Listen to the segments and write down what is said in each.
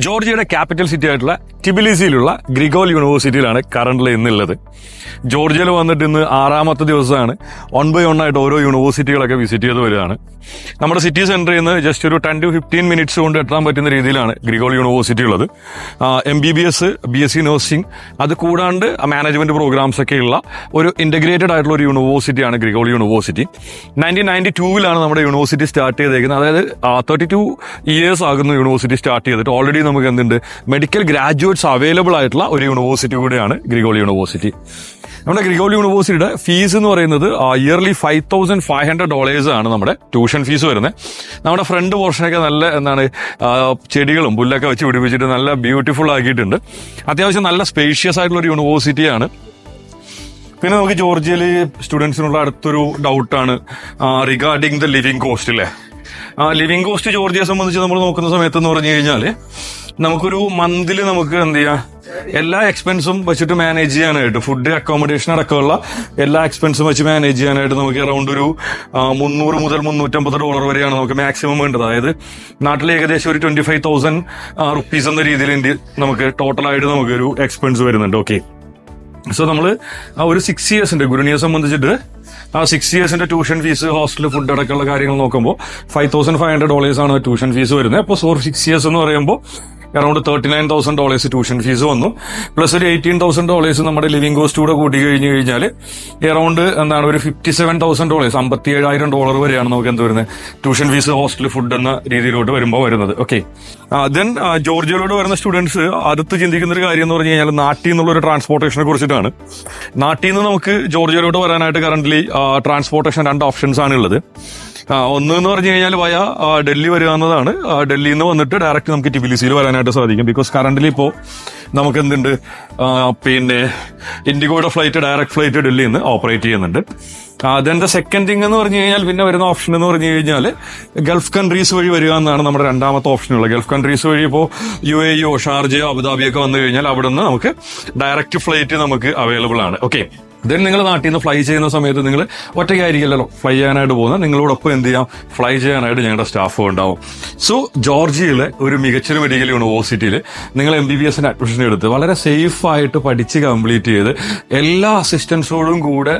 ജോർജിയയുടെ capital city ആയിട്ടുള്ള ടിബിലിസിയിലുള്ള ഗ്രിഗോൾ യൂണിവേഴ്സിറ്റിയിലാണ് കറന്റിൽ ഇന്നുള്ളത്. ജോർജിയയിൽ വന്നിട്ട് ഇന്ന് 6ാമത്തെ ദിവസമാണ്. 1 by 1 ആയിട്ട് ഓരോ യൂണിവേഴ്സിറ്റികളൊക്കെ വിസിറ്റ് ചെയ്ത് വരികയാണ്. നമ്മുടെ സിറ്റി സെന്ററിൽ നിന്ന് ജസ്റ്റ് ഒരു 10 to 15 മിനിറ്റ്സ് കൊണ്ട് എത്താൻ പറ്റുന്ന രീതിയിലാണ് ഗ്രിഗോൾ യൂണിവേഴ്സിറ്റി ഉള്ളത്. MBBS, BSc നഴ്സിംഗ്, അത് കൂടാണ്ട് മാനേജ്മെന്റ് പ്രോഗ്രാംസ് ഒക്കെ ഉള്ള ഒരു ഇന്റഗ്രേറ്റഡ് ആയിട്ടുള്ള ഒരു യൂണിവേഴ്സിറ്റിയാണ് ഗ്രിഗോൾ യൂണിവേഴ്സിറ്റി. 1992 നമ്മുടെ യൂണിവേഴ്സിറ്റി സ്റ്റാർട്ട് ചെയ്തേക്കുന്നത്. അതായത് 32 ഇയേഴ്സ് ആകുന്നു യൂണിവേഴ്സിറ്റി സ്റ്റാർട്ട് ചെയ്തിട്ട്. ഓൾറെഡി നമുക്ക് എന്തുണ്ട്, മെഡിക്കൽ ഗ്രാജുവേറ്റ്സ് അവൈലബിൾ ആയിട്ടുള്ള ഒരു യൂണിവേഴ്സിറ്റി കൂടെയാണ് ഗ്രിഗോൾ യൂണിവേഴ്സിറ്റി. നമ്മുടെ ഗ്രിഗോൾ യൂണിവേഴ്സിറ്റിയുടെ ഫീസ് എന്ന് പറയുന്നത് ഇയർലി $5,500 ആണ് നമ്മുടെ ട്യൂഷൻ ഫീസ് വരുന്നത്. നമ്മുടെ ഫ്രണ്ട് പോർഷനൊക്കെ നല്ല ചെടികളും പുല്ലൊക്കെ വെച്ച് പിടിപ്പിച്ചിട്ട് നല്ല ബ്യൂട്ടിഫുൾ ആക്കിയിട്ടുണ്ട്. അത്യാവശ്യം നല്ല സ്പേഷ്യസ് ആയിട്ടുള്ള ഒരു യൂണിവേഴ്സിറ്റിയാണ്. പിന്നെ നമുക്ക് ജോർജിയയിൽ സ്റ്റുഡൻസിനുള്ള അടുത്തൊരു ഡൗട്ടാണ് റിഗാർഡിങ് ദ ലിവിങ് കോസ്റ്റ് അല്ലേ. ലിവിങ് കോസ്റ്റ് ജോർജിയയെ സംബന്ധിച്ച് നമ്മൾ നോക്കുന്ന സമയത്ത് എന്ന് പറഞ്ഞു കഴിഞ്ഞാൽ നമുക്കൊരു മന്തിൽ നമുക്ക് എന്ത് ചെയ്യാം, എല്ലാ എക്സ്പെൻസും വെച്ചിട്ട് മാനേജ് ചെയ്യാനായിട്ട്, ഫുഡ് അക്കോമഡേഷൻ അടക്കമുള്ള എല്ലാ എക്സ്പെൻസും വെച്ച് മാനേജ് ചെയ്യാനായിട്ട് നമുക്ക് അറൌണ്ട് ഒരു $300 മുതൽ $350 വരെയാണ് നമുക്ക് മാക്സിമം വേണ്ടത്. അതായത് നാട്ടിൽ ഏകദേശം ഒരു 25,000 റുപ്പീസ് എന്ന രീതിയിൽ നമുക്ക് ടോട്ടലായിട്ട് നമുക്കൊരു എക്സ്പെൻസ് വരുന്നുണ്ട്. ഓക്കെ, സോ നമ്മൾ ഒരു 6 ഇയേഴ്സിന്റെ ഗുരുണിയെ സംബന്ധിച്ചിട്ട് 6 ഇയേഴ്സിന്റെ ട്യൂഷൻ ഫീസ്, ഹോസ്റ്റൽ, ഫുഡ് അടക്കമുള്ള കാര്യങ്ങൾ നോക്കുമ്പോൾ $5,500 ആണ് ട്യൂഷൻ ഫീസ് വരുന്നത്. അപ്പോൾ 6 ഇയേഴ്സ് എന്ന് പറയുമ്പോൾ അറൌണ്ട് $39,000 ട്യൂഷൻ ഫീസ് വന്നു. പ്ലസ് ഒരു $18,000 നമ്മുടെ ലിവിംഗ് കോസ്റ്റ് കൂടെ കൂട്ടി കഴിഞ്ഞു കഴിഞ്ഞാൽ അറൌണ്ട് ഒരു $57,000, $57,000 വരെയാണ് നമുക്ക് എന്ത് വരുന്നത് ട്യൂഷൻ ഫീസ്, ഹോസ്റ്റൽ, ഫുഡ് എന്ന രീതിയിലോട്ട് വരുമ്പോൾ വരുന്നത്. ഓക്കെ, ദെൻ ജോർജിയയിലോട്ട് വരുന്ന സ്റ്റുഡൻസ് അടുത്ത് ചിന്തിക്കുന്ന ഒരു കാര്യം എന്ന് പറഞ്ഞു കഴിഞ്ഞാൽ നാട്ടിൽ നിന്നുള്ളൊരു ട്രാൻസ്പോർട്ടേഷനെ കുറിച്ചിട്ടാണ്. നാട്ടിൽ നിന്ന് നമുക്ക് ജോർജിയയിലോട്ട് വരാനായിട്ട് കറന്റ്ലി ട്രാൻസ്പോർട്ടേഷൻ 2 ഓപ്ഷൻസ് ആണ് ഉള്ളത്. ഒന്ന് എന്ന് പറഞ്ഞു കഴിഞ്ഞാൽ വയ ഡൽഹി വരികയെന്നതാണ്. ഡൽഹിയിൽ നിന്ന് വന്നിട്ട് ഡയറക്റ്റ് നമുക്ക് ടിബിലിസിയിൽ വരാനായിട്ട് സാധിക്കും. ബിക്കോസ് കറന്റ്ലി ഇപ്പോൾ നമുക്ക് എന്തുണ്ട്, പിന്നെ ഇൻഡിഗോയുടെ ഫ്ലൈറ്റ്, ഡയറക്റ്റ് ഫ്ലൈറ്റ് ഡൽഹിയിൽ നിന്ന് ഓപ്പറേറ്റ് ചെയ്യുന്നുണ്ട്. ദെൻ സെക്കൻഡ് തിങ് എന്ന് പറഞ്ഞു കഴിഞ്ഞാൽ പിന്നെ വരുന്ന ഓപ്ഷൻ എന്ന് പറഞ്ഞു കഴിഞ്ഞാൽ ഗൾഫ് കൺട്രീസ് വഴി വരിക എന്നാണ് നമ്മുടെ രണ്ടാമത്തെ ഓപ്ഷനുള്ളത്. ഗൾഫ് കൺട്രീസ് വഴി ഇപ്പോൾ UAE, ഷാർജയോ, അബുദാബിയൊക്കെ വന്നു കഴിഞ്ഞാൽ അവിടെ നിന്ന് നമുക്ക് ഡയറക്റ്റ് ഫ്ലൈറ്റ് നമുക്ക് അവൈലബിൾ ആണ്. ഓക്കെ, ദെൻ നിങ്ങൾ നാട്ടിൽ നിന്ന് ഫ്ലൈ ചെയ്യുന്ന സമയത്ത് നിങ്ങൾ ഒറ്റയ്ക്കായിരിക്കില്ലല്ലോ ഫ്ലൈ ചെയ്യാനായിട്ട് പോകുന്നത്. നിങ്ങളോടൊപ്പം എന്ത് ചെയ്യാം, ഫ്ലൈ ചെയ്യാനായിട്ട് ഞങ്ങളുടെ സ്റ്റാഫ് ഉണ്ടാവും. സോ ജോർജിയയിലെ ഒരു മികച്ചൊരു മെഡിക്കൽ യൂണിവേഴ്സിറ്റിയിൽ നിങ്ങൾ MBBS അഡ്മിഷൻ എടുത്ത് വളരെ സേഫ് ആയിട്ട് പഠിച്ച് കംപ്ലീറ്റ് ചെയ്ത് എല്ലാ അസിസ്റ്റൻസോടും കൂടെ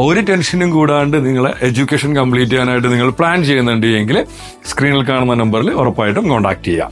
ഒരു ടെൻഷനും കൂടാണ്ട് നിങ്ങളെ എഡ്യൂക്കേഷൻ കംപ്ലീറ്റ് ചെയ്യാനായിട്ട് നിങ്ങൾ പ്ലാൻ ചെയ്യുന്നുണ്ട് എങ്കിൽ സ്ക്രീനിൽ കാണുന്ന നമ്പറിൽ ഉറപ്പായിട്ടും കോൺടാക്ട് ചെയ്യാം.